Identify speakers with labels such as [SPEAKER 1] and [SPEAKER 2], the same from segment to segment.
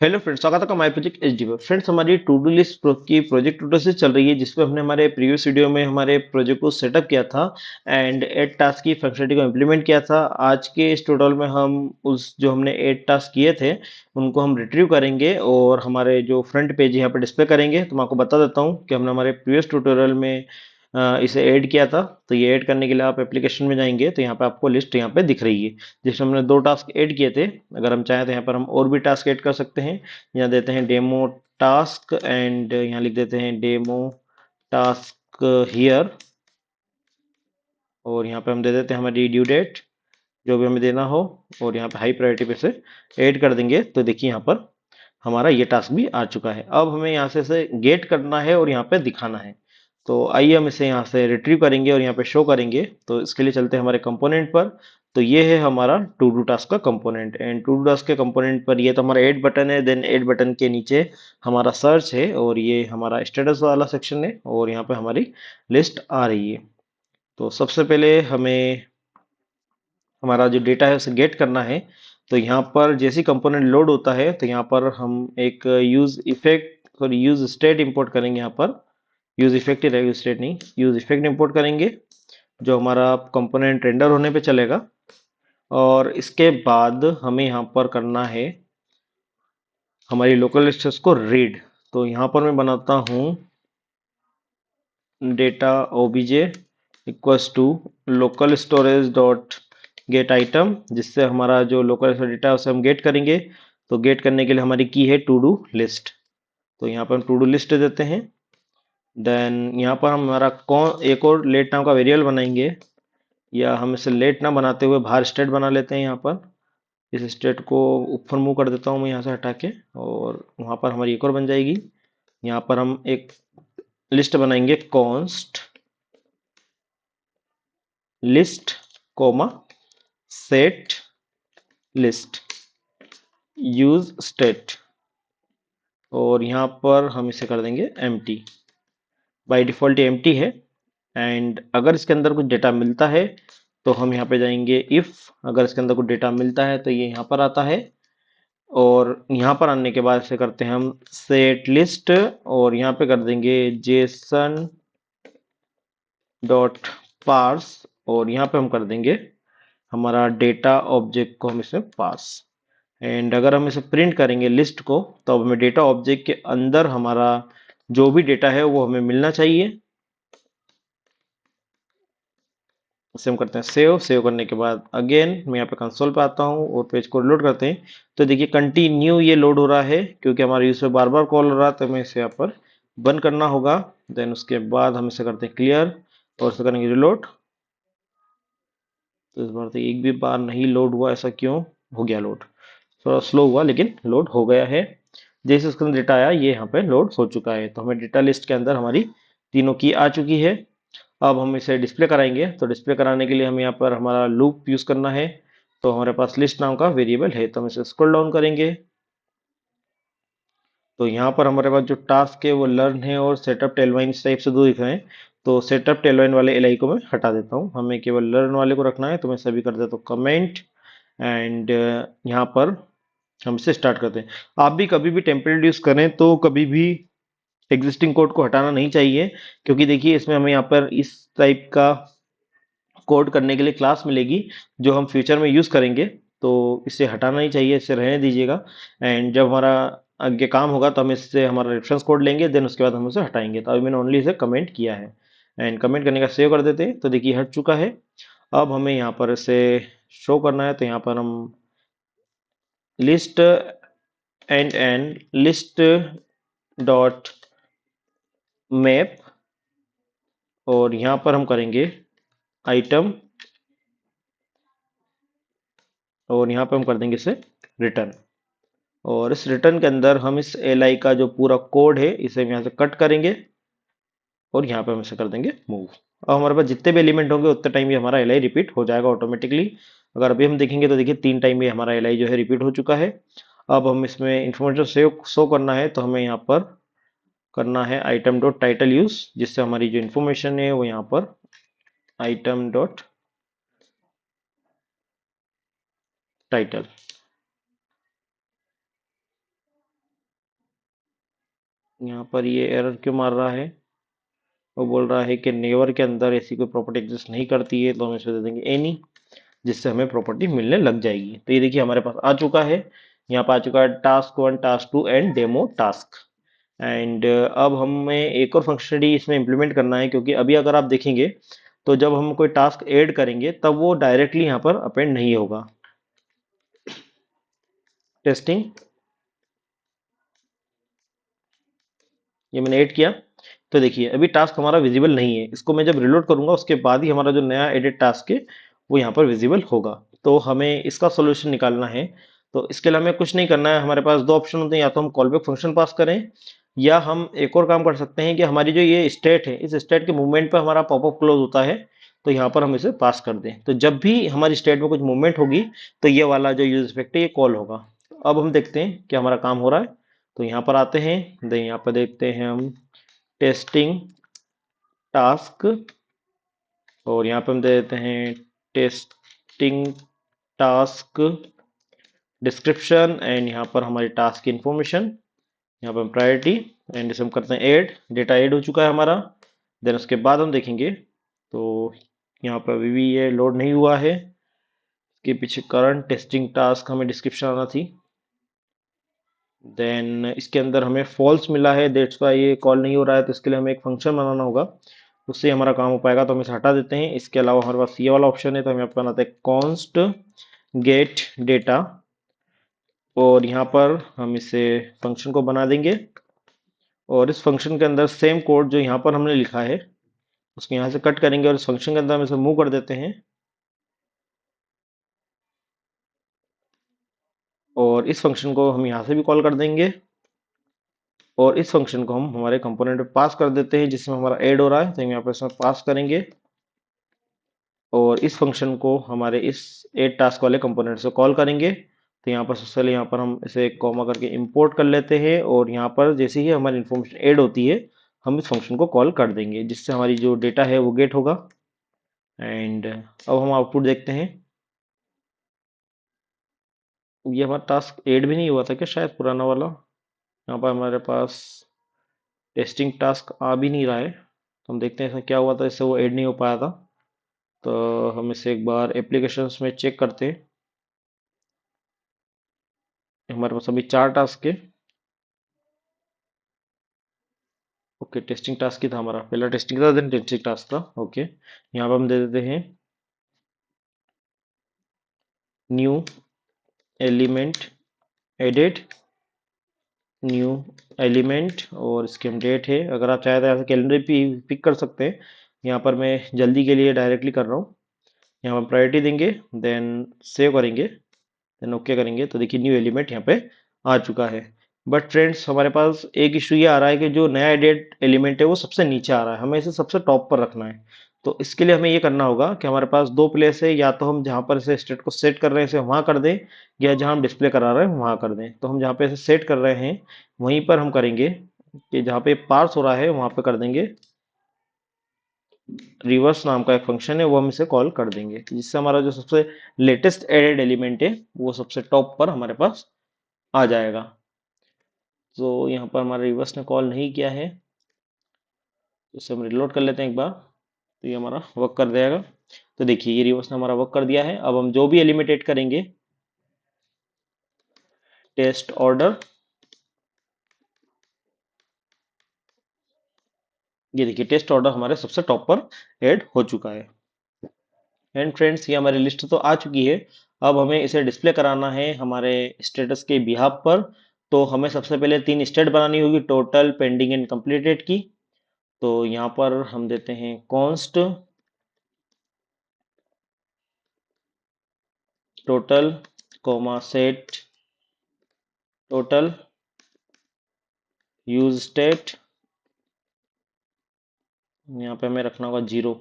[SPEAKER 1] Hello friends, स्वागत है आपका माय प्रोजेक्ट एचडी पर। फ्रेंड्स, हमारी टू डू लिस्ट की प्रोजेक्ट ट्यूटोरियल चल रही है, जिसपे हमने हमारे प्रीवियस वीडियो में हमारे प्रोजेक्ट को सेटअप किया था एंड एड टास्क की फंक्शनलिटी को इम्प्लीमेंट किया था। आज के इस ट्यूटोरियल में हम उस जो हमने एड टास्क किए थे उनको हम रिट्रीव करेंगे और हमारे जो फ्रंट पेज यहाँ पे डिस्प्ले करेंगे। तो मैं आपको बता देता हूँ कि हमने हमारे प्रीवियस ट्यूटोरियल में इसे ऐड किया था। तो ये ऐड करने के लिए आप एप्लीकेशन में जाएंगे तो यहाँ पे आपको लिस्ट यहाँ पे दिख रही है, जिसमें हमने दो टास्क ऐड किए थे। अगर हम चाहें तो यहाँ पर हम और भी टास्क ऐड कर सकते हैं। यहाँ देते हैं डेमो टास्क एंड यहाँ लिख देते हैं डेमो टास्क हियर, और यहाँ पे हम दे देते हैं हमारी ड्यू डेट जो भी हमें देना हो, और यहाँ पे हाई प्रायोरिटी पे से ऐड कर देंगे। तो देखिए यहाँ पर हमारा ये टास्क भी आ चुका है। अब हमें यहाँ से इसे गेट करना है और यहाँ पे दिखाना है। तो आइए हम इसे यहाँ से रिट्रीव करेंगे और यहाँ पे शो करेंगे। तो इसके लिए चलते हैं हमारे कंपोनेंट पर। तो ये है हमारा टू डू टास्क का component, and to do task के कंपोनेंट पर ये तो हमारा ऐड बटन है। देन ऐड बटन के नीचे हमारा सर्च है और ये हमारा स्टेटस वाला सेक्शन है, और यहाँ पे हमारी लिस्ट आ रही है। तो सबसे पहले हमें हमारा जो डेटा है उसे गेट करना है। तो यहाँ पर जैसे कंपोनेंट लोड होता है तो यहाँ पर हम एक use effect sorry use state import करेंगे। यहाँ पर यूज इफेक्ट ही रहेगा, यूज स्टेट नहीं, यूज इफेक्ट इंपोर्ट करेंगे जो हमारा कंपोनेंट रेंडर होने पे चलेगा। और इसके बाद हमें यहाँ पर करना है हमारी लोकल लिस्ट्स को रीड। तो यहाँ पर मैं बनाता हूँ data OBJ equals to local storage dot get item, जिससे हमारा जो लोकल डेटा है उसे हम गेट करेंगे। तो गेट करने के लिए हमारी की है टू डू लिस्ट। तो यहाँ पर हम टू डू लिस्ट देते हैं। देन यहाँ पर हम हमारा कौन एक और लेट नाम का वेरिएबल बनाएंगे, या हम इसे लेट ना बनाते हुए बाहर स्टेट बना लेते हैं। यहाँ पर इस स्टेट को ऊपर मूव कर देता हूँ मैं यहाँ से हटा के, और वहाँ पर हमारी एक और बन जाएगी। यहाँ पर हम एक लिस्ट बनाएंगे const list comma set list use state, और यहाँ पर हम इसे कर देंगे एम्प्टी। बाय डिफॉल्ट एम्प्टी है। एंड अगर इसके अंदर कुछ डेटा मिलता है तो हम यहाँ पे जाएंगे इफ। अगर इसके अंदर कुछ डेटा मिलता है तो ये यहाँ पर आता है, और यहाँ पर आने के बाद इसे करते हैं हम सेट लिस्ट, और यहाँ पे कर देंगे जेसन डॉट पार्स, और यहाँ पे हम कर देंगे हमारा डेटा ऑब्जेक्ट को हम इसमें पास। एंड अगर हम इसे प्रिंट करेंगे लिस्ट को, तो अब हमें डेटा ऑब्जेक्ट के अंदर हमारा जो भी डेटा है वो हमें मिलना चाहिए। इसे हम करते हैं सेव। सेव करने के बाद अगेन मैं यहाँ पे कंसोल पे आता हूँ और पेज को लोड करते हैं। तो देखिए कंटिन्यू ये लोड हो रहा है, क्योंकि हमारे यूजर बार बार कॉल हो रहा है, तो हमें इसे यहाँ पर बंद करना होगा। देन उसके बाद हम इसे करते हैं क्लियर और इसे करेंगे रिलोड। तो इस बार तो एक भी बार नहीं लोड हुआ, ऐसा क्यों? हो गया लोड। थोड़ा स्लो हुआ लेकिन लोड हो गया है। जैसे उसके अंदर डेटा आया ये यहाँ पे लोड हो चुका है। तो हमें डेटा लिस्ट के अंदर हमारी तीनों की आ चुकी है। अब हम इसे डिस्प्ले कराएंगे। तो डिस्प्ले कराने के लिए हम यहाँ पर हमारा लूप यूज करना है। तो हमारे पास लिस्ट नाम का वेरिएबल है, तो हम इसे स्क्रॉल डाउन करेंगे। तो यहाँ पर हमारे पास जो टास्क है वो लर्न है और सेटअप टेलवाइन इस टाइप से दो दिख रहे हैं। तो सेटअप टेलवाइन वाले एलआई को मैं हटा देता हूँ, हमें केवल लर्न वाले को रखना है। तो मैं सभी कर देता हूँ कमेंट, एंड यहाँ पर हम इसे स्टार्ट करते हैं। आप भी कभी भी टेम्पलेट यूज करें तो कभी भी एग्जिस्टिंग कोड को हटाना नहीं चाहिए, क्योंकि देखिए इसमें हमें यहाँ पर इस टाइप का कोड करने के लिए क्लास मिलेगी जो हम फ्यूचर में यूज करेंगे। तो इसे हटाना नहीं चाहिए, इसे रहने दीजिएगा। एंड जब हमारा आगे काम होगा तो हम इससे हमारा रेफरेंस कोड लेंगे, देन उसके बाद हम उसे हटाएंगे। तो अभी मैंने ओनली इसे कमेंट किया है, एंड कमेंट करने का सेव कर देते हैं। तो देखिए हट चुका है। अब हमें यहाँ पर इसे शो करना है। तो यहाँ पर हम list and list dot map, और यहाँ पर हम करेंगे आइटम, और यहाँ पे हम कर देंगे इसे रिटर्न। और इस रिटर्न के अंदर हम इस एल आई का जो पूरा कोड है इसे हम यहाँ से कट करेंगे, और यहाँ पे हम इसे कर देंगे मूव। अब हमारे पास जितने भी एलिमेंट होंगे उतने टाइम ये हमारा एल आई रिपीट हो जाएगा ऑटोमेटिकली। अगर अभी हम देखेंगे तो देखिए 3 टाइम ये हमारा एल आई जो है रिपीट हो चुका है। अब हम इसमें इंफॉर्मेशन सेव शो करना है, तो हमें यहाँ पर करना है आइटम डॉट टाइटल यूज, जिससे हमारी जो इन्फॉर्मेशन है वो यहाँ पर आइटम डॉट टाइटल। यहाँ पर ये एरर क्यों मार रहा है? वो बोल रहा है कि नेवर के अंदर ऐसी कोई प्रॉपर्टी एग्जिस्ट नहीं करती है, तो हम इसमें दे देंगे एनी, जिससे हमें प्रॉपर्टी मिलने लग जाएगी। तो ये देखिए हमारे पास आ चुका है। यहाँ पर आ चुका है task 1, task 2 and demo task. And अब हमें एक और फंक्शनलिटी इसमें इंप्लीमेंट करना है, क्योंकि अभी अगर आप देखेंगे तो जब हम कोई टास्क ऐड करेंगे तब वो डायरेक्टली यहाँ पर अपेंड नहीं होगा। टेस्टिंग, ये मैंने ऐड किया। तो देखिए अभी टास्क हमारा विजिबल नहीं है, इसको मैं जब रिलोड करूंगा उसके बाद ही हमारा जो नया एडिट टास्क है वो यहाँ पर विजिबल होगा। तो हमें इसका सॉल्यूशन निकालना है। तो इसके लिए हमें कुछ नहीं करना है, हमारे पास दो ऑप्शन होते हैं, या तो हम कॉलबैक फंक्शन पास करें, या हम एक और काम कर सकते हैं कि हमारी जो ये स्टेट है, इस स्टेट के मूवमेंट पर हमारा पॉपअप क्लोज होता है, तो यहाँ पर हम इसे पास कर दें। तो जब भी हमारी स्टेट में कुछ मूवमेंट होगी तो ये वाला जो यूज इफेक्ट है ये कॉल होगा। अब हम देखते हैं कि हमारा काम हो रहा है। तो यहाँ पर आते हैं, यहाँ पर देखते हैं हम टेस्टिंग टास्क, और यहाँ पे हम दे देते हैं टेस्टिंग टास्क डिस्क्रिप्शन, एंड यहाँ पर हमारी टास्क की इंफॉर्मेशन, यहाँ पर हम प्रायोरिटी, एंड इसे हम करते हैं ऐड। डेटा ऐड हो चुका है हमारा। देन उसके बाद हम देखेंगे तो यहाँ पर अभी भी ये लोड नहीं हुआ है। इसके पीछे करंट टेस्टिंग टास्क हमें डिस्क्रिप्शन आना थी। देन इसके अंदर हमें फॉल्स मिला है, दैट्स वाई ये कॉल नहीं हो रहा है। तो इसके लिए हमें एक फंक्शन बनाना होगा, उससे हमारा काम हो पाएगा। तो हम इसे हटा देते हैं। इसके अलावा हमारे पास ये वाला ऑप्शन है, तो हम यहाँ पर बनाते हैं कॉन्स्ट गेट डेटा, और यहाँ पर हम इसे फंक्शन को बना देंगे। और इस फंक्शन के अंदर सेम कोड जो यहाँ पर हमने लिखा है उसको यहाँ से कट करेंगे, और इस फंक्शन के अंदर हम इसे मूव कर देते हैं, और इस फंक्शन को हम यहाँ से भी कॉल कर देंगे, और इस फंक्शन को हम हमारे कंपोनेंट में पास कर देते हैं जिसमें हमारा ऐड हो रहा है। तो हम यहाँ पर इसमें पास करेंगे, और इस फंक्शन को हमारे इस एड टास्क वाले कंपोनेंट से कॉल करेंगे। तो यहाँ पर सबसे पहले यहाँ पर हम इसे कॉमा करके इंपोर्ट कर लेते हैं, और यहाँ पर जैसे ही हमारी इन्फॉर्मेशन ऐड होती है हम इस फंक्शन को कॉल कर देंगे, जिससे हमारी जो डेटा है वो गेट होगा। एंड अब हम आउटपुट देखते हैं। ये हमारा टास्क ऐड भी नहीं हुआ था क्या, शायद पुराना वाला। यहाँ पर हमारे पास टेस्टिंग टास्क आ भी नहीं रहा है, तो हम देखते हैं ऐसा क्या हुआ था इससे वो ऐड नहीं हो पाया था। तो हम इसे एक बार एप्लीकेशंस में चेक करते हैं। हमारे पास अभी 4 टास्क है। ओके, टेस्टिंग टास्क ही था हमारा, पहला टेस्टिंग था देन टेस्टिंग टास्क था। ओके, यहाँ पर हम दे देते हैं new element edit, new element, और इसकी हम डेट है। अगर आप चाहें तो ऐसे कैलेंडर भी पिक कर सकते हैं, यहाँ पर मैं जल्दी के लिए डायरेक्टली कर रहा हूँ। यहाँ पर प्रायोरिटी देंगे, देन सेव करेंगे, देन ओके करेंगे। तो देखिए न्यू एलिमेंट यहाँ पे आ चुका है। बट फ्रेंड्स हमारे पास एक इशू ये आ रहा है कि जो नया एडेड एलिमेंट है वो सबसे नीचे आ रहा है, हमें इसे सबसे टॉप पर रखना है। तो इसके लिए हमें ये करना होगा कि हमारे पास दो प्लेस है, या तो हम जहाँ पर इसे स्टेट को सेट कर रहे हैं इसे वहाँ कर दें, या जहाँ हम डिस्प्ले करा रहे हैं वहाँ कर दें। तो हम जहाँ पे इसे सेट कर रहे हैं वहीं पर हम करेंगे कि जहाँ पे पार्स हो रहा है वहाँ पे कर देंगे रिवर्स नाम का एक फंक्शन है, वो हम इसे कॉल कर देंगे, जिससे हमारा जो सबसे लेटेस्ट एडेड एलिमेंट है वो सबसे टॉप पर हमारे पास आ जाएगा। तो यहाँ पर हमारा रिवर्स ने कॉल नहीं किया है, तो इसे हम रिलोड कर लेते हैं एक बार, तो ये हमारा वर्क कर देगा। तो देखिए ये रिवर्स ने हमारा वर्क कर दिया है। अब हम जो भी एलिमेंट ऐड करेंगे, टेस्ट ऑर्डर, ये देखिए टेस्ट ऑर्डर हमारे सबसे टॉप पर ऐड हो चुका है। एंड फ्रेंड्स ये हमारी लिस्ट तो आ चुकी है। अब हमें इसे डिस्प्ले कराना है हमारे स्टेटस के बिहाफ पर। तो हमें सबसे पहले 3 स्टेट बनानी होगी, टोटल, पेंडिंग एंड कंप्लीटेड की। तो यहाँ पर हम देते हैं const total comma set total use state, यहाँ पे हमें रखना होगा 0।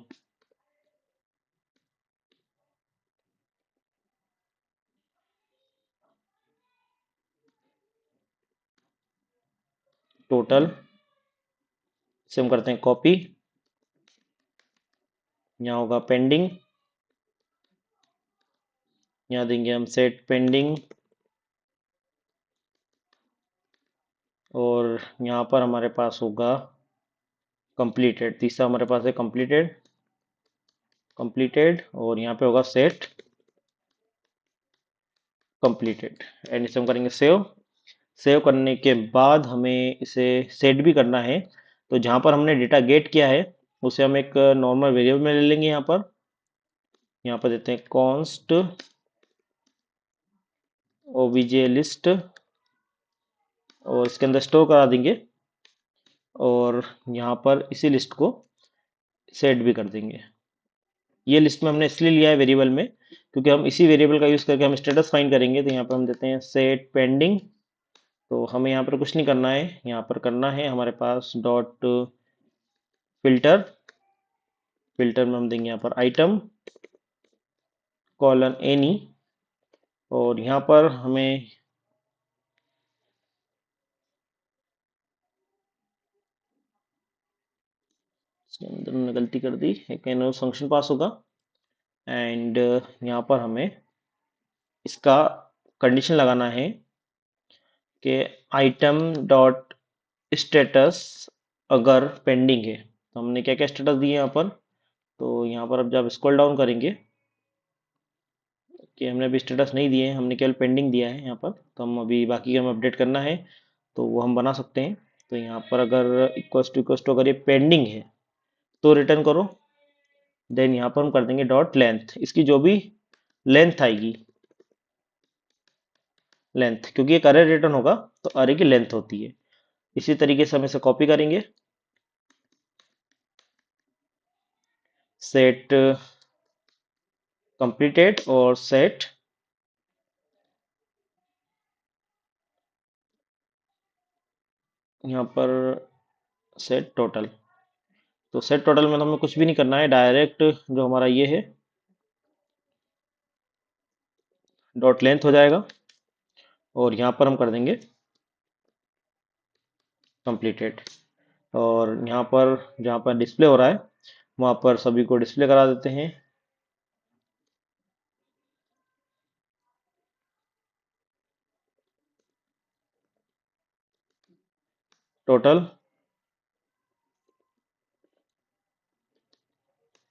[SPEAKER 1] टोटल से हम करते हैं कॉपी, यहाँ होगा पेंडिंग, यहाँ देंगे हम सेट पेंडिंग और यहाँ पर हमारे पास होगा कंप्लीटेड, तीसरा हमारे पास है कंप्लीटेड, कंप्लीटेड, और यहाँ पे होगा सेट कंप्लीटेड। एंड इसे हम करेंगे सेव। सेव करने के बाद हमें इसे सेट भी करना है। तो जहाँ पर हमने डेटा गेट किया है उसे हम एक नॉर्मल वेरिएबल में ले लेंगे। यहाँ पर देते हैं कॉन्स्ट ओबीजे लिस्ट, और इसके अंदर स्टोर करा देंगे, और यहाँ पर इसी लिस्ट को सेट भी कर देंगे। ये लिस्ट में हमने इसलिए लिया है वेरिएबल में क्योंकि हम इसी वेरिएबल का यूज करके हम स्टेटस फाइंड करेंगे। तो यहाँ पर हम देते हैं सेट पेंडिंग। तो हमें यहाँ पर कुछ नहीं करना है, यहाँ पर करना है हमारे पास डॉट फिल्टर। फिल्टर में हम देंगे यहाँ पर आइटम कॉलन एनी, और यहाँ पर हमें इसके अंदर हमने गलती कर दी, एक एनो फंक्शन पास होगा। एंड यहाँ पर हमें इसका कंडीशन लगाना है कि आइटम डॉट स्टेटस अगर पेंडिंग है। तो हमने क्या क्या स्टेटस दिए यहाँ पर, तो यहाँ पर अब जब स्क्रॉल डाउन करेंगे कि हमने अभी स्टेटस नहीं दिए हैं, हमने केवल पेंडिंग दिया है यहाँ पर। तो हम अभी बाकी का हमें अपडेट करना है तो वो हम बना सकते हैं। तो यहाँ पर अगर इक्वस टू अगर ये पेंडिंग है तो रिटर्न करो। देन यहाँ पर हम कर देंगे डॉट लेंथ, इसकी जो भी लेंथ आएगी, लेंथ, क्योंकि एक अरे रिटर्न होगा तो अरे की लेंथ होती है। इसी तरीके से हम इसे कॉपी करेंगे, सेट कंप्लीटेड और सेट यहाँ पर सेट टोटल। तो सेट टोटल में तो हमें कुछ भी नहीं करना है, डायरेक्ट जो हमारा ये है डॉट लेंथ हो जाएगा, और यहाँ पर हम कर देंगे कंप्लीटेड। और यहाँ पर जहाँ पर डिस्प्ले हो रहा है वहाँ पर सभी को डिस्प्ले करा देते हैं। Total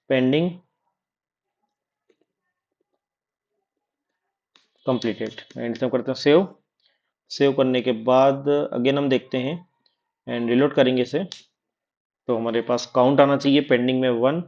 [SPEAKER 1] pending completed. एंड इसे हम करते हैं सेव। सेव करने के बाद अगेन हम देखते हैं एंड रिलोड करेंगे इसे, तो हमारे पास काउंट आना चाहिए पेंडिंग में 1।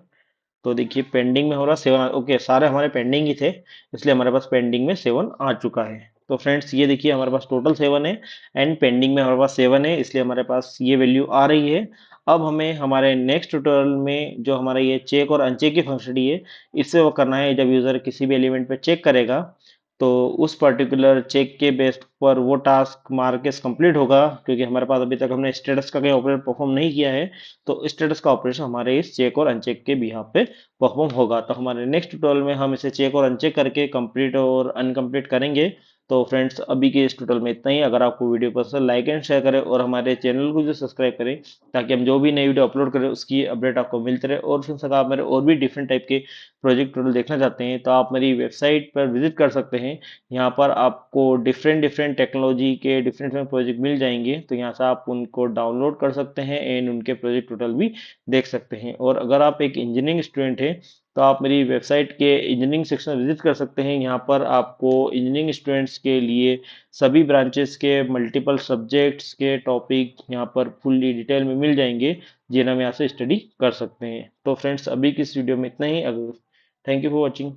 [SPEAKER 1] तो देखिए पेंडिंग में हो रहा 7। ओके, सारे हमारे पेंडिंग ही थे इसलिए हमारे पास पेंडिंग में 7 आ चुका है। तो फ्रेंड्स ये देखिए हमारे पास टोटल 7 है एंड पेंडिंग में हमारे पास 7 है, इसलिए हमारे पास ये वैल्यू आ रही है। अब हमें हमारे नेक्स्ट ट्यूटोरियल में जो हमारा ये चेक और अनचेक की फंक्शनलिटी है इससे वो करना है। जब यूज़र किसी भी एलिमेंट पे चेक करेगा तो उस पर्टिकुलर चेक के बेस पर वो टास्क मार्केस कंप्लीट होगा, क्योंकि हमारे पास अभी तक हमने स्टेटस का कोई ऑपरेटर परफॉर्म नहीं किया है। तो स्टेटस का ऑपरेशन हमारे इस चेक और अनचेक के बिहाफ पे परफॉर्म होगा। तो हमारे नेक्स्ट ट्यूटोरियल में हम इसे चेक और अनचेक करके कंप्लीट और अनकम्प्लीट करेंगे। तो फ्रेंड्स अभी के इस ट्यूटोरियल में इतना ही। अगर आपको वीडियो पसंद लाइक एंड शेयर करें और हमारे चैनल को जो सब्सक्राइब करें ताकि हम जो भी नई वीडियो अपलोड करें उसकी अपडेट आपको मिलते रहे। और फ्रेंड्स अगर आप मेरे और भी डिफरेंट टाइप के प्रोजेक्ट ट्यूटोरियल देखना चाहते हैं तो आप मेरी वेबसाइट पर विजिट कर सकते हैं। यहाँ पर आपको डिफरेंट डिफरेंट टेक्नोलॉजी के डिफरेंट डिफरेंट प्रोजेक्ट मिल जाएंगे, तो यहाँ से आप उनको डाउनलोड कर सकते हैं एंड उनके प्रोजेक्ट ट्यूटोरियल भी देख सकते हैं। और अगर आप एक इंजीनियरिंग स्टूडेंट हैं तो आप मेरी वेबसाइट के इंजीनियरिंग सेक्शन विजिट कर सकते हैं। यहाँ पर आपको इंजीनियरिंग स्टूडेंट्स के लिए सभी ब्रांचेस के मल्टीपल सब्जेक्ट्स के टॉपिक यहाँ पर फुल्ली डिटेल में मिल जाएंगे जिन्हें हम यहाँ से स्टडी कर सकते हैं। तो फ्रेंड्स अभी की इस वीडियो में इतना ही। अगर थैंक यू फॉर वॉचिंग।